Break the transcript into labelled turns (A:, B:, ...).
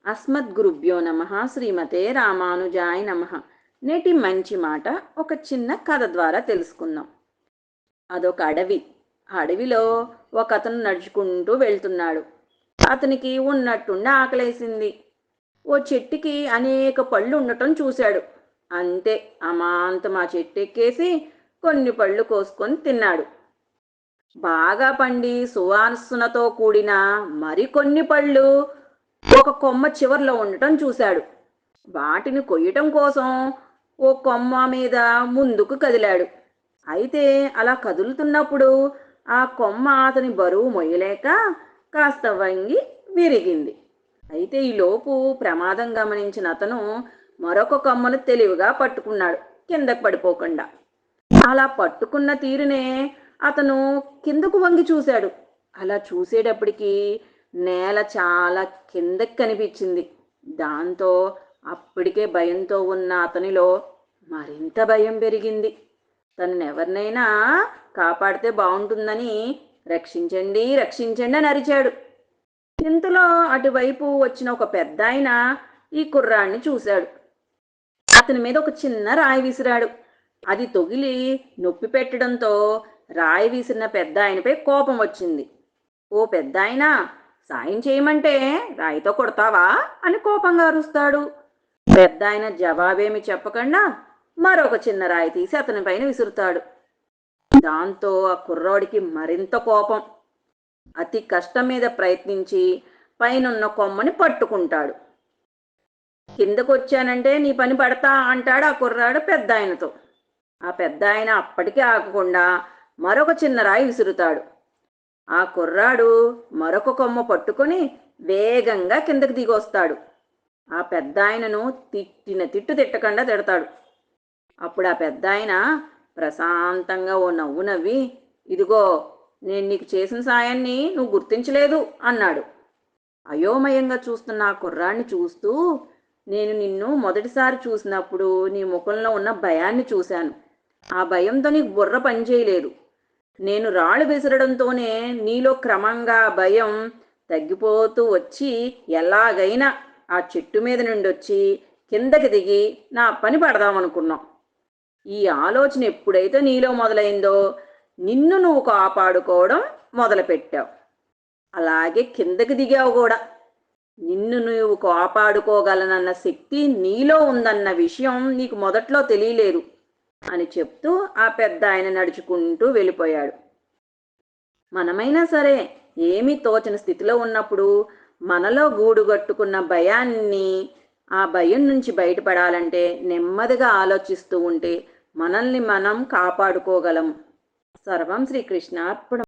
A: అస్మద్గురుభ్యో నమః. శ్రీమతే రామానుజాయ నమః. నేటి మంచి మాట ఒక చిన్న కథ ద్వారా తెలుసుకుందాం. అదొక అడవి. ఆ అడవిలో ఒక అతను నడుచుకుంటూ వెళ్తున్నాడు. అతనికి ఉన్నట్టుండి ఆకలేసింది. ఓ చెట్టుకి అనేక పళ్ళు ఉండటం చూశాడు. అంతే, అమాంతం ఆ చెట్టు ఎక్కేసి కొన్ని పళ్ళు కోసుకొని తిన్నాడు. బాగా పండి సువాసనతో కూడిన మరికొన్ని పళ్ళు ఒక కొమ్మ చివర్లో ఉండటం చూశాడు. వాటిని కొయ్యటం కోసం ఓ కొమ్మ మీద ముందుకు కదిలాడు. అయితే అలా కదులుతున్నప్పుడు ఆ కొమ్మ అతని బరువు మొయ్యలేక కాస్త వంగి విరిగింది. అయితే ఈలోపు ప్రమాదం గమనించిన అతను మరొక కొమ్మను తెలివిగా పట్టుకున్నాడు, కిందకు పడిపోకుండా. అలా పట్టుకున్న తీరునే అతను కిందకు వంగి చూశాడు. అలా చూసేటప్పటికి నేల చాలా కిందకి కనిపించింది. దాంతో అప్పటికే భయంతో ఉన్న అతనిలో మరింత భయం పెరిగింది. తనెవరినైనా కాపాడితే బాగుంటుందని రక్షించండి రక్షించండి అని అరిచాడు. ఇంతలో అటువైపు వచ్చిన ఒక పెద్దాయన ఈ కుర్రాన్ని చూశాడు. అతని మీద ఒక చిన్న రాయి విసిరాడు. అది తొగిలి నొప్పి పెట్టడంతో రాయి విసిరిన పెద్దాయనపై కోపం వచ్చింది. ఓ పెద్దాయనా, సాయం చేయమంటే రాయితో కొడతావా అని కోపంగా అరుస్తాడు. పెద్దాయన జవాబేమి చెప్పకుండా మరొక చిన్న రాయి తీసి అతని పైన విసురుతాడు. దాంతో ఆ కుర్రాడికి మరింత కోపం. అతి కష్టం మీద ప్రయత్నించి పైనున్న కొమ్మని పట్టుకుంటాడు. కిందకొచ్చానంటే నీ పని పడతా అంటాడు ఆ కుర్రాడు పెద్దాయనతో. ఆ పెద్దాయన అప్పటికీ ఆగకుండా మరొక చిన్న రాయి విసురుతాడు. ఆ కుర్రాడు మరొక కొమ్మ పట్టుకొని వేగంగా కిందకి దిగొస్తాడు. ఆ పెద్దాయనను తిట్టిన తిట్టు తిట్టకుండా తిడతాడు. అప్పుడు ఆ పెద్దాయన ప్రశాంతంగా ఓ నవ్వు నవ్వి, ఇదిగో, నేను నీకు చేసిన సాయాన్ని నువ్వు గుర్తించలేదు అన్నాడు. అయోమయంగా చూస్తున్న ఆ కుర్రాడిని చూస్తూ, నేను నిన్ను మొదటిసారి చూసినప్పుడు నీ ముఖంలో ఉన్న భయాన్ని చూశాను. ఆ భయంతో నీకు బుర్ర పనిచేయలేదు. నేను రాళ్ళు విసరడంతోనే నీలో క్రమంగా భయం తగ్గిపోతూ వచ్చి ఎలాగైనా ఆ చెట్టు మీద నుండి వచ్చి కిందకి దిగి నా పని పడదామనుకున్నాం. ఈ ఆలోచన ఎప్పుడైతే నీలో మొదలైందో నిన్ను నువ్వు కాపాడుకోవడం మొదలుపెట్టావు. అలాగే కిందకి దిగావు కూడా. నిన్ను నువ్వు కాపాడుకోగలనన్న శక్తి నీలో ఉందన్న విషయం నీకు మొదట్లో తెలియలేదు అని చెప్తూ ఆ పెద్ద ఆయన నడుచుకుంటూ వెళ్ళిపోయాడు. మనమైనా సరే ఏమీ తోచని స్థితిలో ఉన్నప్పుడు మనలో గూడుగట్టుకున్న భయాన్ని, ఆ భయం నుంచి బయటపడాలంటే నెమ్మదిగా ఆలోచిస్తూ ఉంటే మనల్ని మనం కాపాడుకోగలం. సర్వం శ్రీకృష్ణార్పణం.